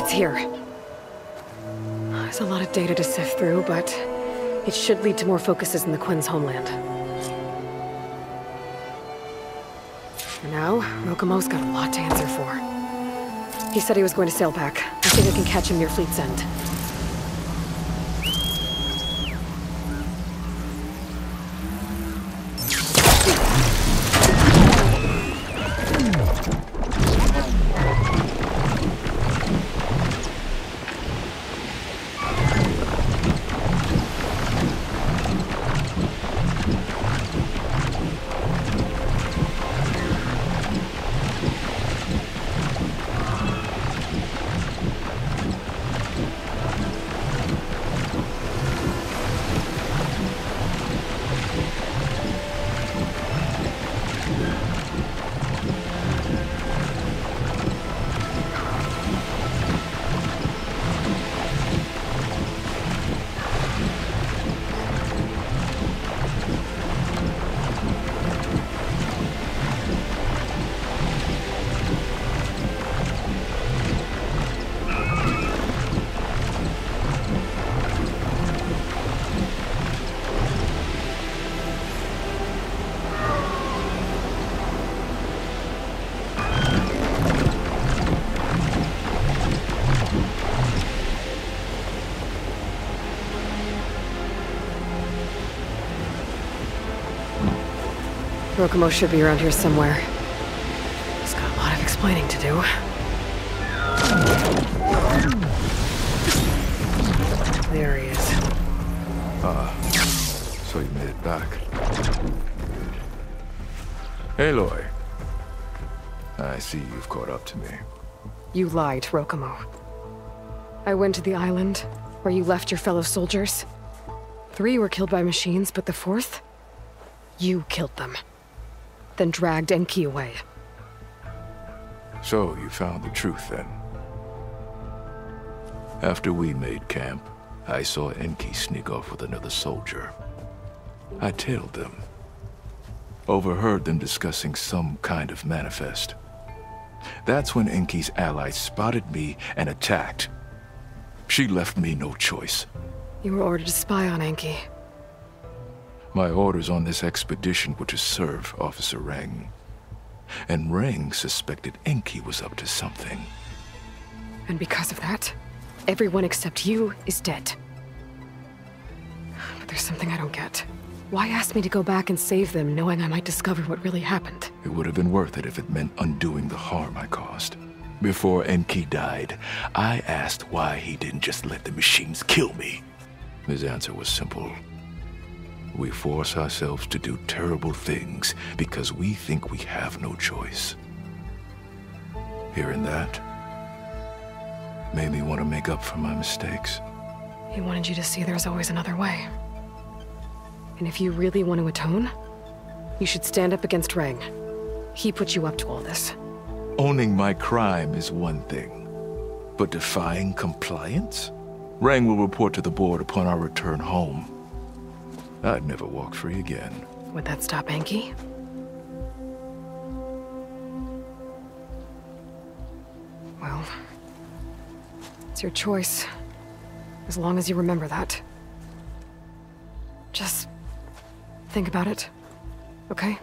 It's here. There's a lot of data to sift through, but it should lead to more focuses in the Quen's homeland. For now, Rokumo's got a lot to answer for. He said he was going to sail back. I think I can catch him near Fleet's End. Rokumo should be around here somewhere. He's got a lot of explaining to do. There he is. So you made it back. Aloy. I see you've caught up to me. You lied, Rokumo. I went to the island where you left your fellow soldiers. 3 were killed by machines, but the 4th? You killed them. Then dragged Enki away. So you found the truth then? After we made camp, I saw Enki sneak off with another soldier. I tailed them. Overheard them discussing some kind of manifest. That's when Enki's allies spotted me and attacked. She left me no choice. You were ordered to spy on Enki. My orders on this expedition were to serve Officer Reng. And Reng suspected Enki was up to something. And because of that, everyone except you is dead. But there's something I don't get. Why ask me to go back and save them, knowing I might discover what really happened? It would have been worth it if it meant undoing the harm I caused. Before Enki died, I asked why he didn't just let the machines kill me. His answer was simple. We force ourselves to do terrible things because we think we have no choice. Hearing that made me want to make up for my mistakes. He wanted you to see there's always another way. And if you really want to atone, you should stand up against Reng. He put you up to all this. Owning my crime is one thing, but defying compliance? Reng will report to the board upon our return home. I'd never walk free again. Would that stop Enki? Well, it's your choice. As long as you remember that. Just think about it, okay?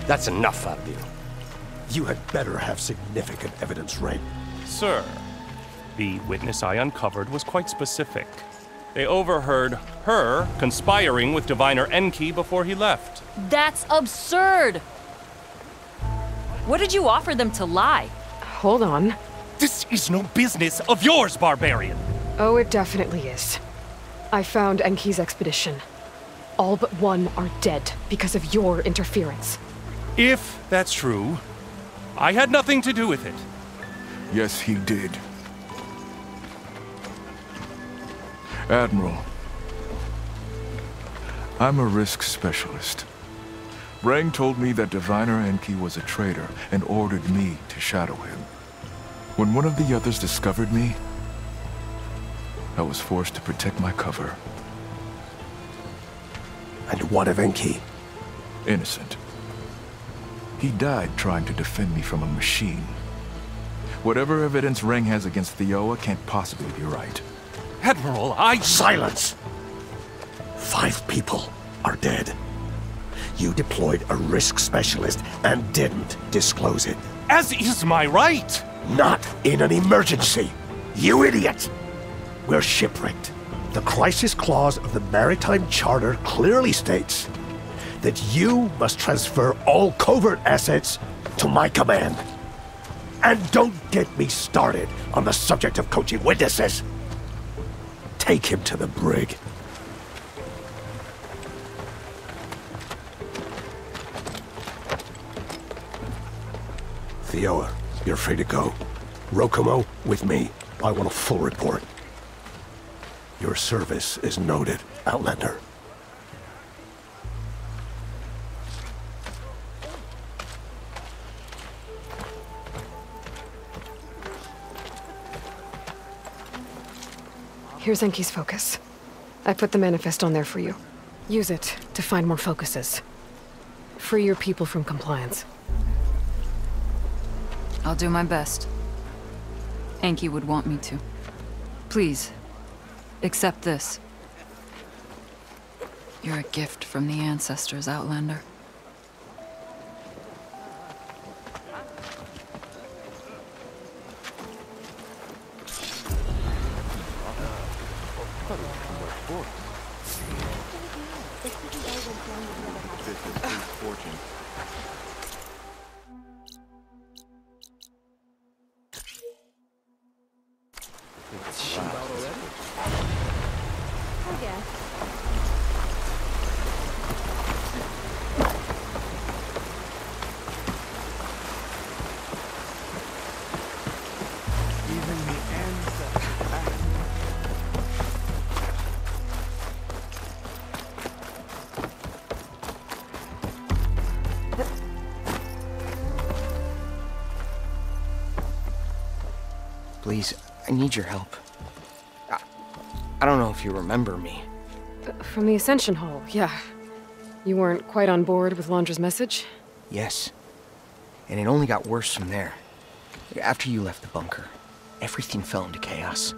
That's enough out of you. You had better have significant evidence, Ray. Sir, the witness I uncovered was quite specific. They overheard her conspiring with Diviner Enki before he left. That's absurd! What did you offer them to lie? Hold on. This is no business of yours, barbarian! Oh, it definitely is. I found Enki's expedition. All but one are dead because of your interference. If that's true, I had nothing to do with it. Yes, he did. Admiral, I'm a risk specialist. Rang told me that Diviner Enki was a traitor and ordered me to shadow him. When one of the others discovered me, I was forced to protect my cover. And what of Enki? Innocent. He died trying to defend me from a machine. Whatever evidence Rang has against Theoa can't possibly be right. Admiral, Silence! 5 people are dead. You deployed a risk specialist and didn't disclose it. As is my right! Not in an emergency, you idiot! We're shipwrecked. The crisis clause of the Maritime Charter clearly states that you must transfer all covert assets to my command. And don't get me started on the subject of coaching witnesses. Take him to the brig. Theoa, you're free to go. Rokomo, with me. I want a full report. Your service is noted, Outlander. Here's Enki's focus. I put the manifest on there for you. Use it to find more focuses. Free your people from compliance. I'll do my best. Enki would want me to. Please, accept this. You're a gift from the ancestors, Outlander. Please, I need your help. I don't know if you remember me. From the Ascension Hall, yeah. You weren't quite on board with Londra's message? Yes. And it only got worse from there. After you left the bunker, everything fell into chaos.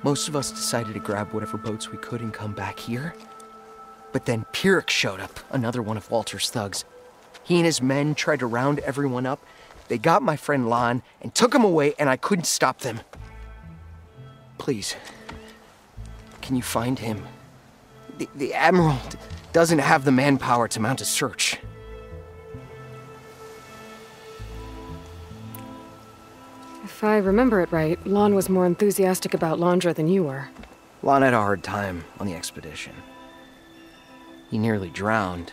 Most of us decided to grab whatever boats we could and come back here. But then Pyrrhic showed up, another one of Walter's thugs. He and his men tried to round everyone up. They got my friend Lon and took him away, and I couldn't stop them. Please, can you find him? The Admiral doesn't have the manpower to mount a search. If I remember it right, Lon was more enthusiastic about Londra than you were. Lon had a hard time on the expedition. He nearly drowned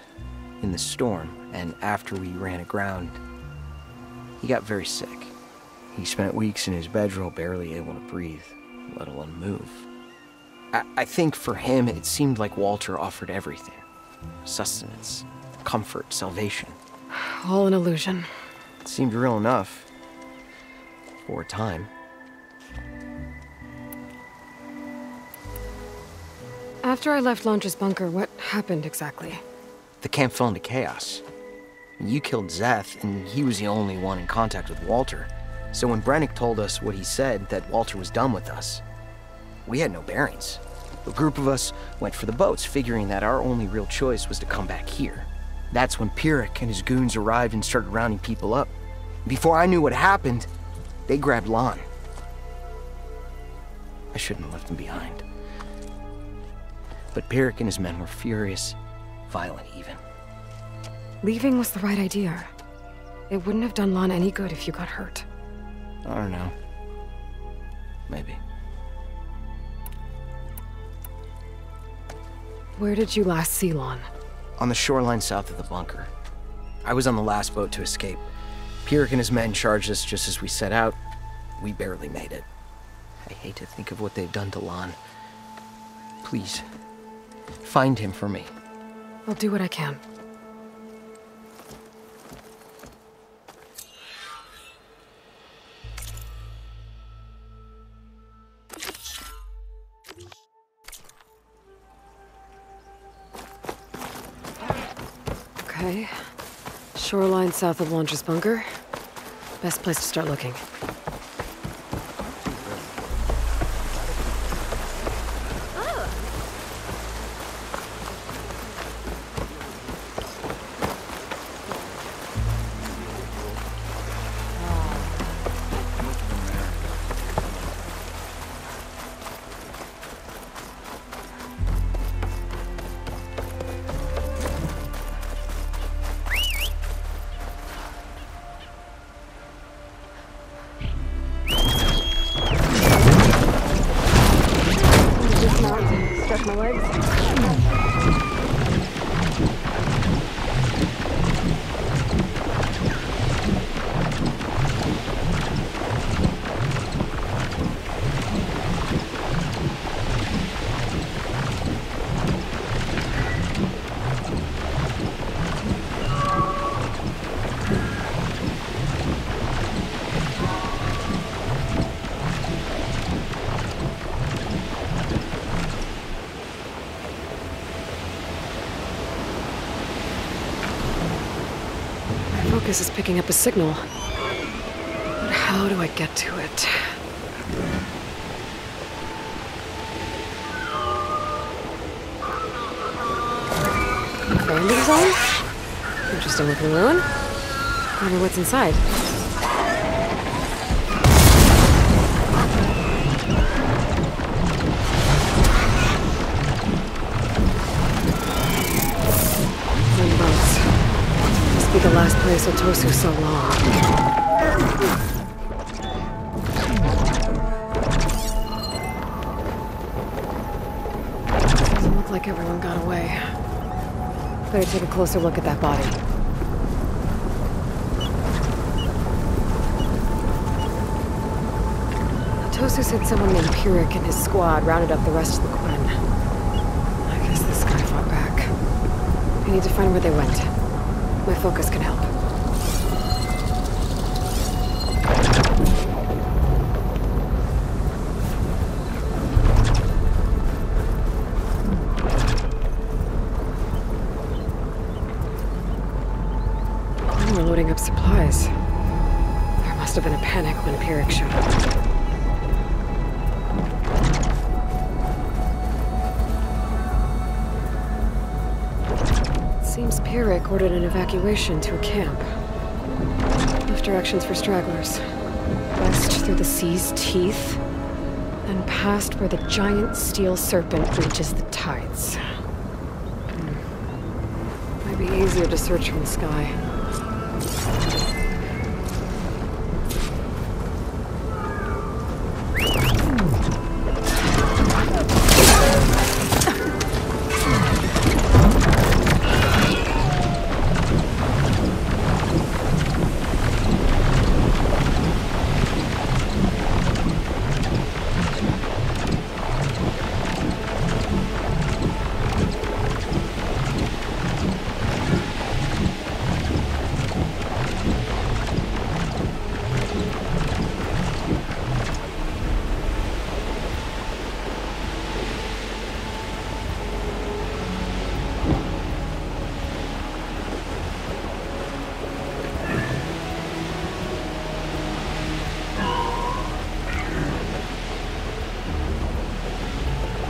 in the storm, and after we ran aground, he got very sick. He spent weeks in his bedroll, barely able to breathe, let alone move. I think for him, it seemed like Walter offered everything. Sustenance, comfort, salvation. All an illusion. It seemed real enough. For a time. After I left Londra's bunker, what happened exactly? The camp fell into chaos. You killed Zeth, and he was the only one in contact with Walter. So when Brennick told us what he said, that Walter was done with us, we had no bearings. A group of us went for the boats, figuring that our only real choice was to come back here. That's when Pyrrhic and his goons arrived and started rounding people up. Before I knew what happened, they grabbed Lon. I shouldn't have left him behind. But Pyrrhic and his men were furious, violent even. Leaving was the right idea. It wouldn't have done Lon any good if you got hurt. I don't know. Maybe. Where did you last see Lon? On the shoreline south of the bunker. I was on the last boat to escape. Pierrick and his men charged us just as we set out. We barely made it. I hate to think of what they've done to Lon. Please, find him for me. I'll do what I can. Okay. Shoreline south of Launcher's bunker. Best place to start looking. Stretch my legs. Focus is picking up a signal. But how do I get to it? Abandoned zone? Interesting looking ruin. Wonder what's inside. Be the last place Otosu so long. Doesn't look like everyone got away. Better take a closer look at that body. Otosu said someone named Pierrick and his squad rounded up the rest of the Quinn. I guess this guy fought back. I need to find where they went. My focus can help. Oh, we're loading up supplies. There must have been a panic when Pierrick showed up. Seems Pierrick ordered an evacuation to a camp. Left directions for stragglers. West through the sea's teeth, and past where the giant steel serpent reaches the tides. Might be easier to search from the sky.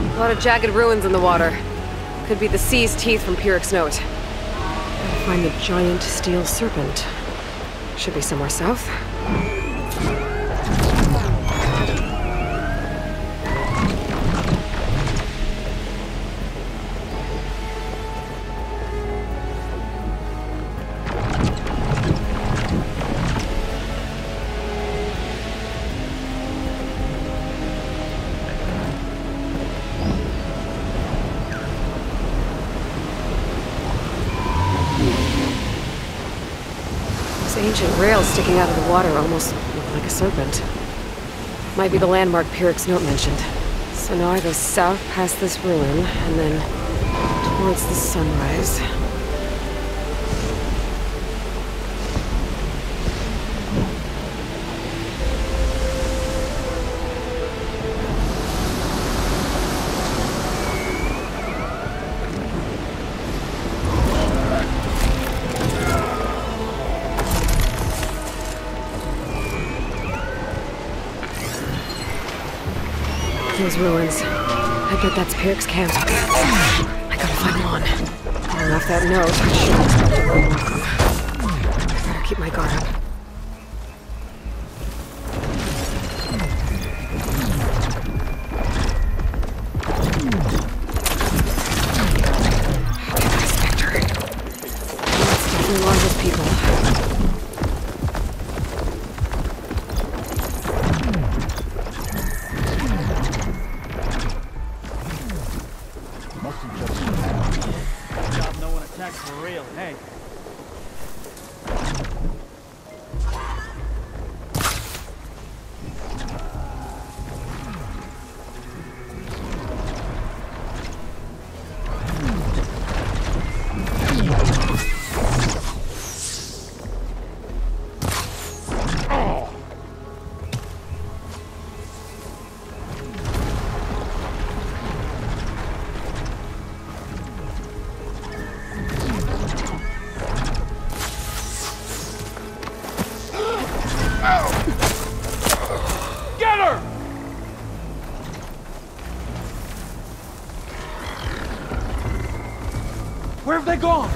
A lot of jagged ruins in the water. Could be the sea's teeth from Pierrick's note. Gotta find the giant steel serpent. Should be somewhere south. ancient rails sticking out of the water almost look like a serpent. Might be the landmark Pyrrhic's note mentioned. So now I go south past this ruin, and then towards the sunrise. Those ruins. I bet that's Pyrrhic's camp. I gotta find Lon. I left that note. I shouldn't expect to run off of. I better keep my guard up. Okay, Spectre. That's definitely Lon's people. For real, hey. Where have they gone?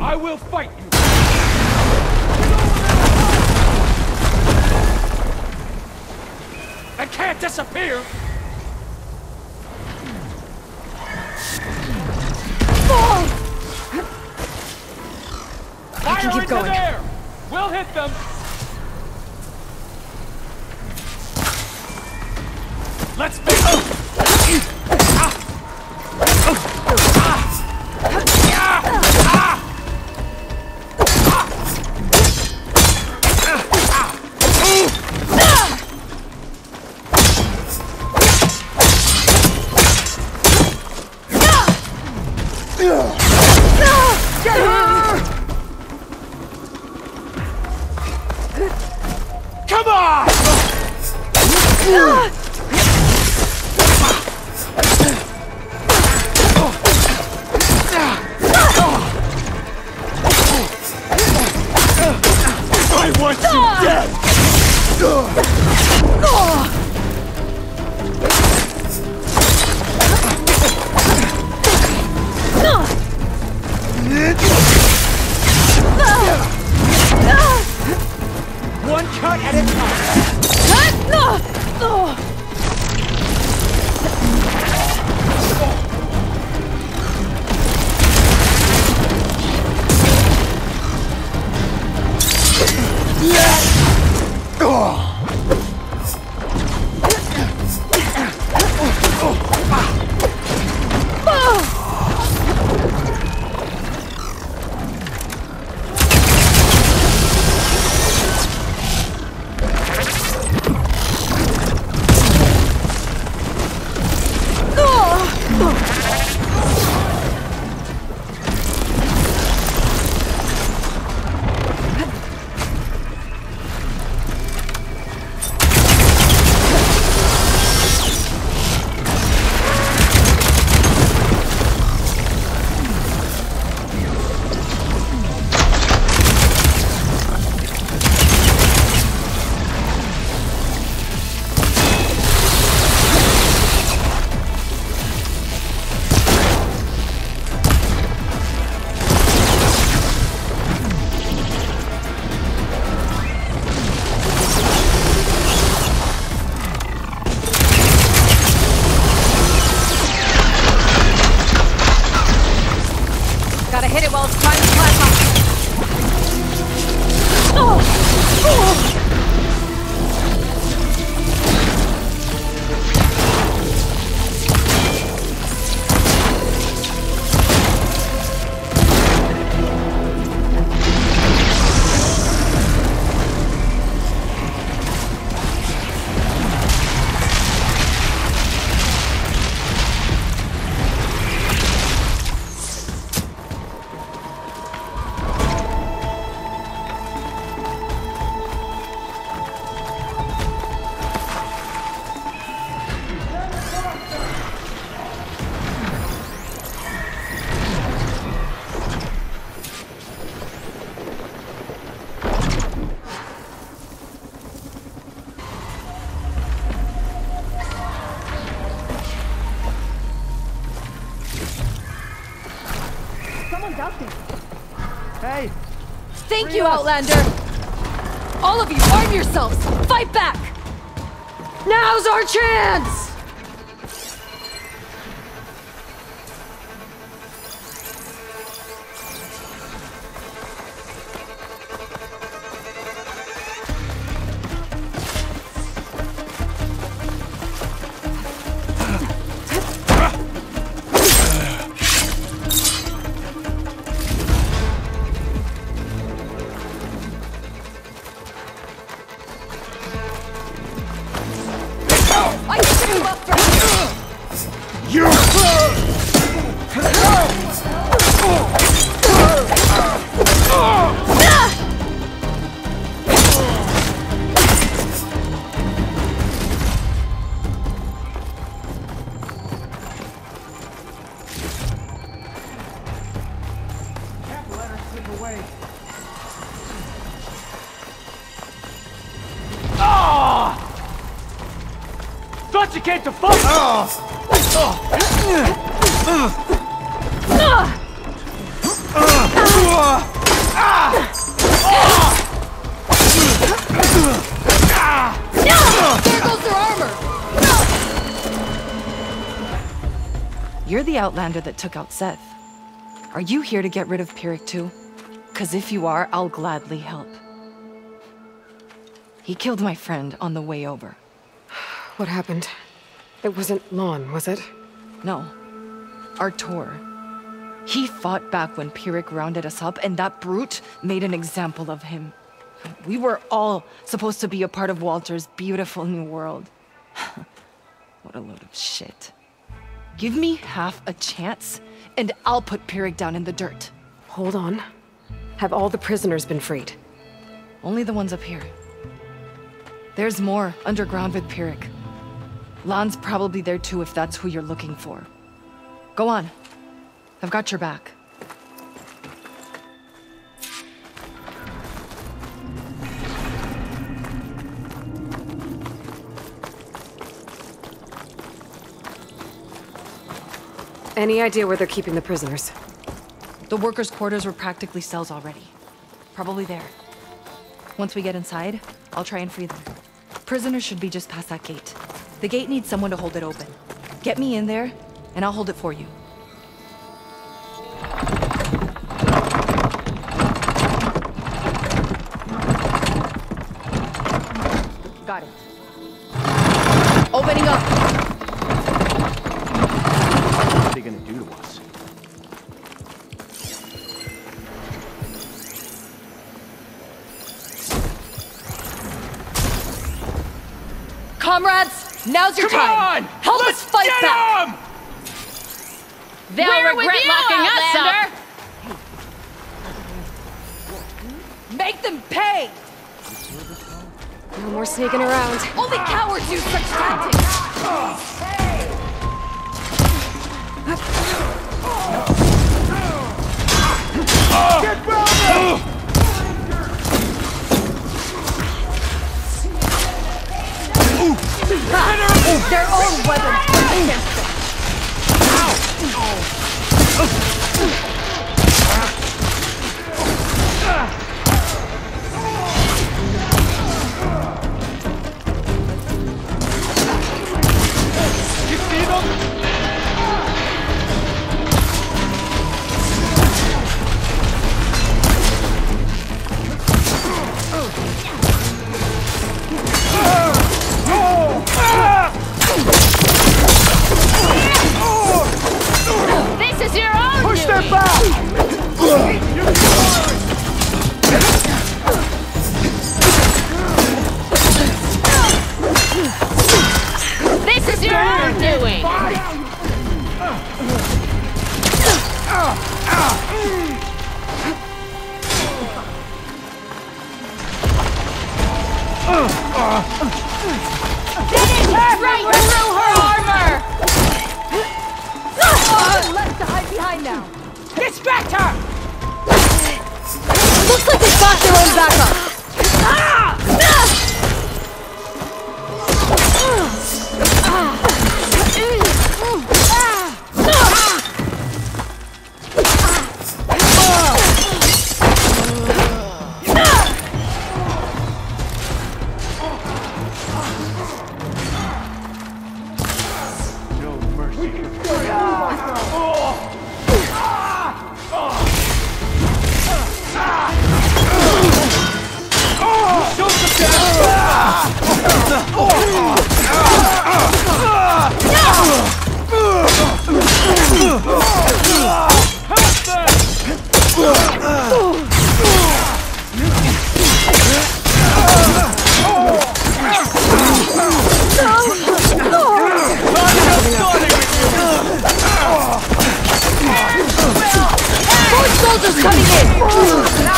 I will fight you! I can't disappear! I can keep going. There. We'll hit them! Let's be... Come on! got these. Hey! Thank you, Outlander! All of you, arm yourselves! Fight back! Now's our chance! Thought you came to fight! There goes their armor! You're the Outlander that took out Seth. Are you here to get rid of Pyrrhic too? 'Cause if you are, I'll gladly help. He killed my friend on the way over. What happened? It wasn't Lon, was it? No. Artur. He fought back when Pyrrhic rounded us up, and that brute made an example of him. We were all supposed to be a part of Walter's beautiful new world. What a load of shit. Give me half a chance, and I'll put Pyrrhic down in the dirt. Hold on. Have all the prisoners been freed? Only the ones up here. There's more underground with Pyrrhic. Lon's probably there too if that's who you're looking for. Go on. I've got your back. Any idea where they're keeping the prisoners? The workers' quarters were practically cells already. Probably there. Once we get inside, I'll try and free them. Prisoners should be just past that gate. The gate needs someone to hold it open. Get me in there, and I'll hold it for you. Got it. Opening up! What are they gonna do to us? Comrades, now's your time! Help us fight back! They'll regret locking us up! Make them pay! No more sneaking around. Only cowards use such tactics! Get ready! Their own weapons against them! You see them? This is your own Push doing. them back! This is your own doing. Right through her armor! Left to hide behind now! Distract her! Looks like they got their own backup! Soldiers coming in!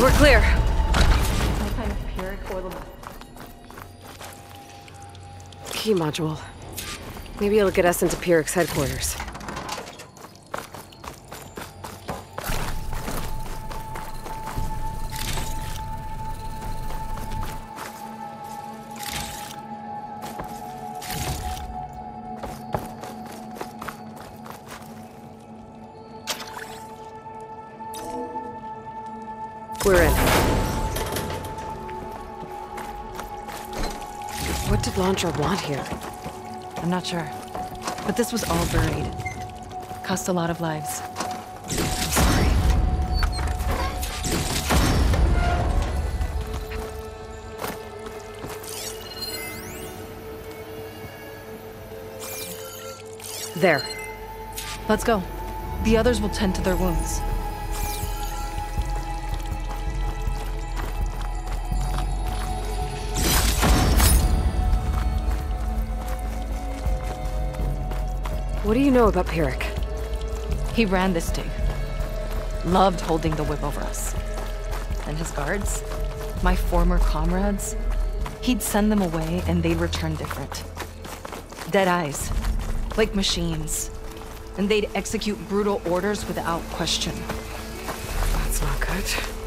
We're clear. Key module. Maybe it'll get us into Pyrrhic's headquarters. We're in. What did Launcher want here? I'm not sure. But this was all buried. Cost a lot of lives. I'm sorry. There. Let's go. The others will tend to their wounds. What do you know about Pyrrhic? He ran this dig. Loved holding the whip over us. And his guards? My former comrades? He'd send them away and they'd return different. Dead eyes. Like machines. And they'd execute brutal orders without question. That's not good.